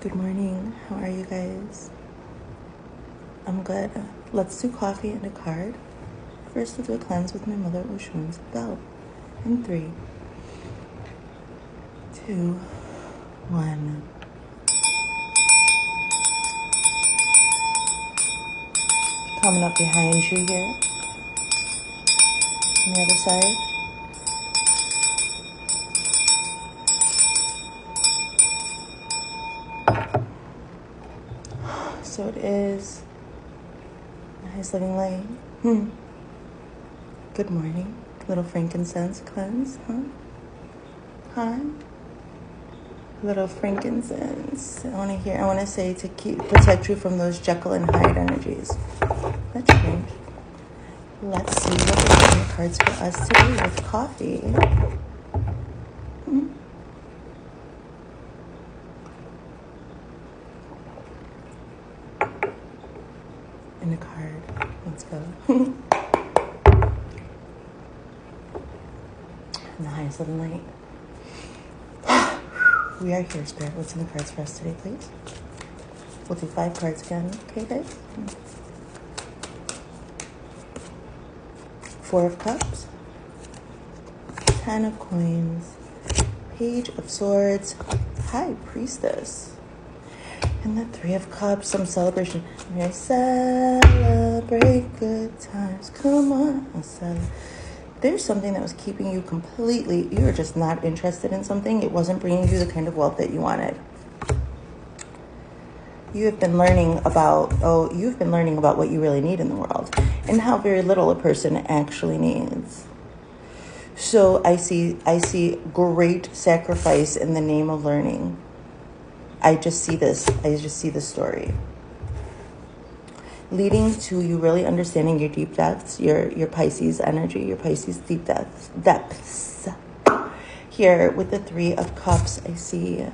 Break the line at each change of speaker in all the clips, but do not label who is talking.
Good morning. How are you guys? I'm good. Let's do coffee and a card. First, we'll do a cleanse with my mother, Oshun's bell. In 3, 2, 1. Coming up behind you here. On the other side. So it is nice living light. Good morning. Little frankincense cleanse, huh? Huh? Little frankincense. I want to say to protect you from those Jekyll and Hyde energies. That's strange. Let's see what the cards for us today with coffee. And a card. Let's go. And the highest living light. We are here, Spirit. What's in the cards for us today, please? We'll do 5 cards again. Okay, guys? 4 of Cups. 10 of Coins. Page of Swords. High Priestess. And the 3 of Cups. Some celebration. We celebrate good times. Come on. There's something that was keeping you completely, you were just not interested in something. It wasn't bringing you the kind of wealth that you wanted. You've been learning about what you really need in the world and how very little a person actually needs. So I see great sacrifice in the name of learning. I just see the story. Leading to you really understanding your deep depths, your Pisces energy, your Pisces deep depths. Here with the 3 of Cups, I see.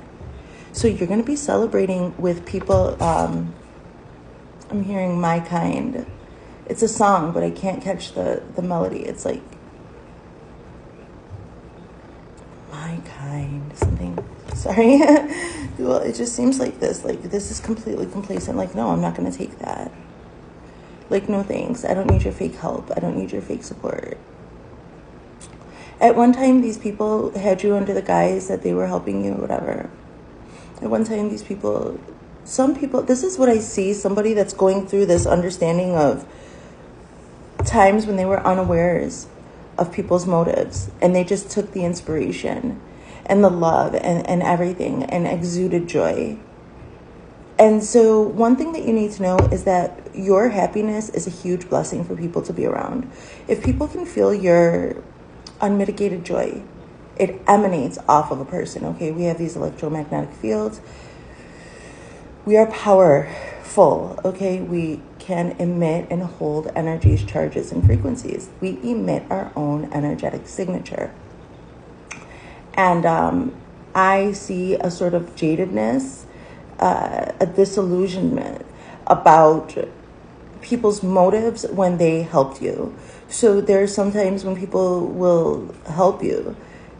So you're going to be celebrating with people. I'm hearing My Kind. It's a song, but I can't catch the melody. It's like My Kind, something. Sorry. Well, it just seems like this. Like, this is completely complacent. Like, no, I'm not going to take that. Like, no thanks. I don't need your fake help. I don't need your fake support. At one time, these people had you under the guise that they were helping you or whatever. At one time, some people, this is what I see, somebody that's going through this understanding of times when they were unawares of people's motives, and they just took the inspiration and the love and everything and exuded joy. And so one thing that you need to know is that your happiness is a huge blessing for people to be around. If people can feel your unmitigated joy, it emanates off of a person, okay? We have these electromagnetic fields. We are powerful, okay? We can emit and hold energies, charges, and frequencies. We emit our own energetic signature. And I see a sort of jadedness, a disillusionment about people's motives when they helped you. So there's sometimes when people will help you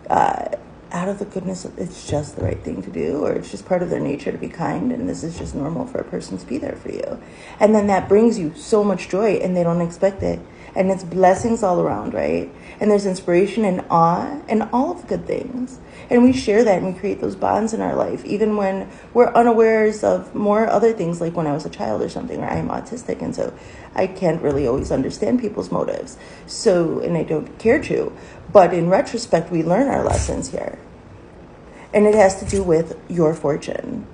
out of the goodness of it's just the right thing to do, or it's just part of their nature to be kind, and this is just normal for a person to be there for you. And then that brings you so much joy, and they don't expect it. And it's blessings all around, right? And there's inspiration and awe and all of the good things. And we share that and we create those bonds in our life, even when we're unawares of more other things, like when I was a child or something, or I am autistic. And so I can't really always understand people's motives. So, and I don't care to. But in retrospect, we learn our lessons here. And it has to do with your fortune.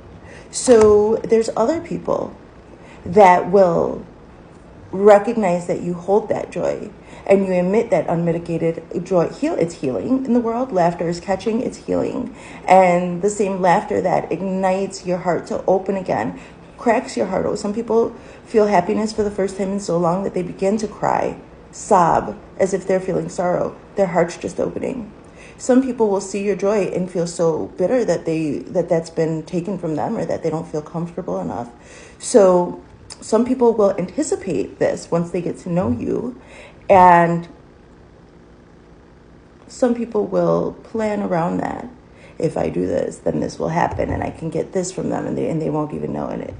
So there's other people that will recognize that you hold that joy and you emit that unmitigated joy. It's healing in the world. Laughter is catching, it's healing. And the same laughter that ignites your heart to open again, cracks your heart. Some people feel happiness for the first time in so long that they begin to cry, sob, as if they're feeling sorrow. Their heart's just opening. Some people will see your joy and feel so bitter that that's been taken from them, or that they don't feel comfortable enough. So some people will anticipate this once they get to know you, and some people will plan around that. if I do this, then this will happen, and I can get this from them, and they won't even know it.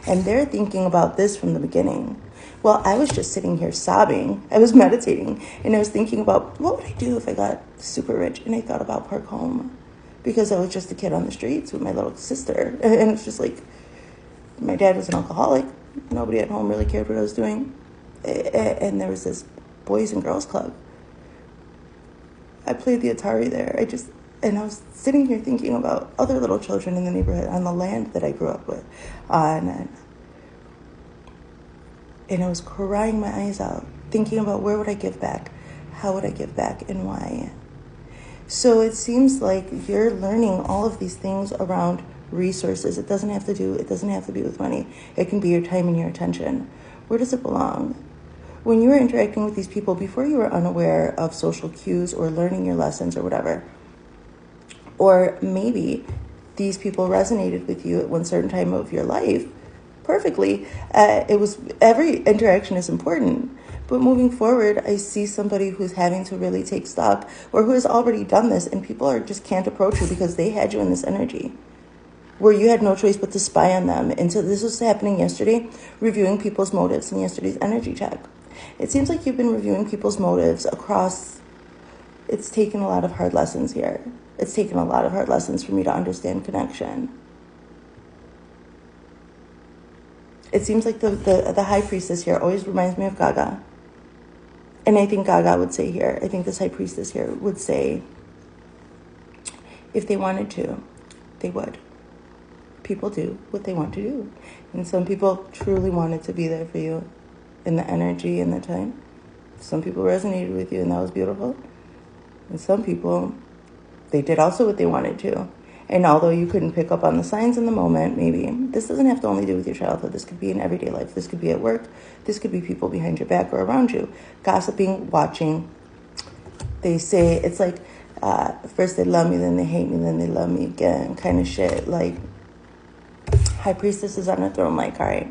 And they're thinking about this from the beginning. Well, I was just sitting here sobbing. I was meditating, and I was thinking about what would I do if I got super rich, and I thought about Park Home, because I was just a kid on the streets with my little sister, and it's just like, my dad was an alcoholic. Nobody at home really cared what I was doing, and there was this Boys and Girls Club. I played the Atari there. And I was sitting here thinking about other little children in the neighborhood on the land that I grew up with. And I was crying my eyes out, thinking about where would I give back? How would I give back, and why? So it seems like you're learning all of these things around resources. It doesn't have to be with money. It can be your time and your attention. Where does it belong? When you were interacting with these people before you were unaware of social cues or learning your lessons or whatever, or maybe these people resonated with you at one certain time of your life perfectly. Every interaction is important. But moving forward, I see somebody who's having to really take stock, or who has already done this, and people just can't approach you because they had you in this energy where you had no choice but to spy on them. And so this was happening yesterday, reviewing people's motives in yesterday's energy check. It seems like you've been reviewing people's motives across. It's taken a lot of hard lessons here. It's taken a lot of hard lessons for me to understand connection. It seems like the high priestess here always reminds me of Gaga. And I think Gaga would say here, I think this high priestess here would say, if they wanted to, they would. People do what they want to do. And some people truly wanted to be there for you in the energy and the time. Some people resonated with you, and that was beautiful. And some people, they did also what they wanted to. And although you couldn't pick up on the signs in the moment, maybe, this doesn't have to only do with your childhood. This could be in everyday life. This could be at work. This could be people behind your back or around you. Gossiping, watching. They say, it's like, first they love me, then they hate me, then they love me again, kind of shit. Like, high priestess is on a throne, like, all right,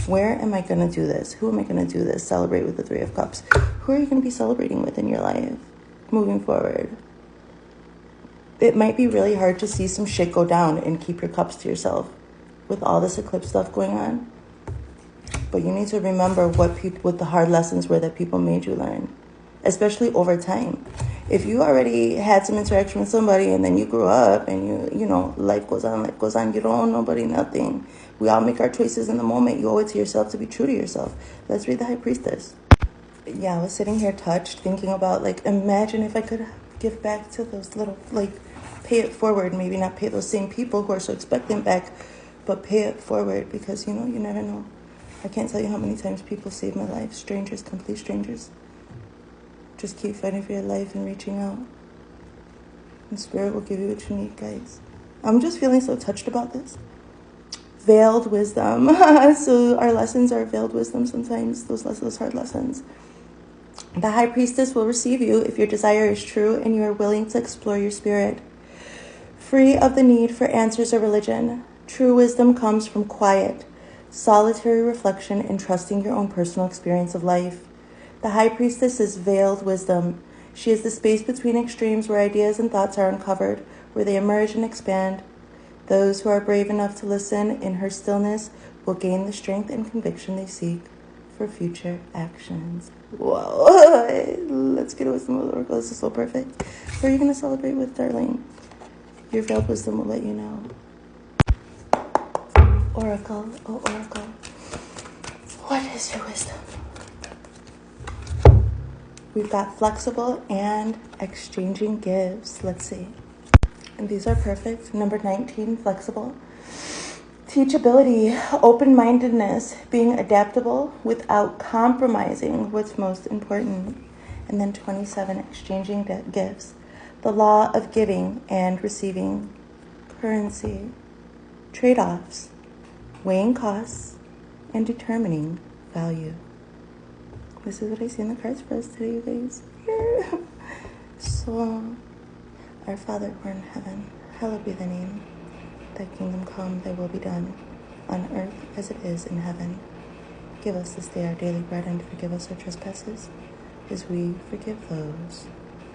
where am I going to do this? Who am I going to do this? Celebrate with the Three of Cups. Who are you going to be celebrating with in your life moving forward? It might be really hard to see some shit go down and keep your cups to yourself with all this eclipse stuff going on. But you need to remember what the hard lessons were that people made you learn, especially over time. If you already had some interaction with somebody and then you grew up and you know, life goes on, you don't owe nobody nothing. We all make our choices in the moment. You owe it to yourself to be true to yourself. Let's read the High Priestess. Yeah, I was sitting here touched, thinking about, like, imagine if I could give back to those little, like, pay it forward. Maybe not pay those same people who are so expectant back, but pay it forward, because, you know, you never know. I can't tell you how many times people saved my life. Strangers, complete strangers. Just keep fighting for your life and reaching out. And Spirit will give you what you need, guys. I'm just feeling so touched about this. Veiled wisdom. So our lessons are veiled wisdom sometimes, those hard lessons. The High Priestess will receive you if your desire is true and you are willing to explore your spirit. Free of the need for answers or religion, true wisdom comes from quiet, solitary reflection and trusting your own personal experience of life. The High Priestess is veiled wisdom. She is the space between extremes where ideas and thoughts are uncovered, where they emerge and expand. Those who are brave enough to listen in her stillness will gain the strength and conviction they seek for future actions. Whoa. Let's get a wisdom of the Oracle. This is so perfect. Who are you going to celebrate with, darling? Your veiled wisdom will let you know. Oracle, oh Oracle, what is your wisdom? We've got flexible and exchanging gifts. Let's see. And these are perfect. Number 19, flexible. Teachability, open-mindedness, being adaptable without compromising what's most important. And then 27, exchanging gifts. The law of giving and receiving. Currency, trade-offs, weighing costs, and determining value. This is what I see in the cards for us today, you guys. Yeah. So, our Father who art in heaven, hallowed be thy name. Thy kingdom come, thy will be done, on earth as it is in heaven. Give us this day our daily bread, and forgive us our trespasses, as we forgive those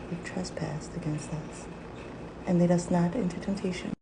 who trespassed against us, and lead us not into temptation,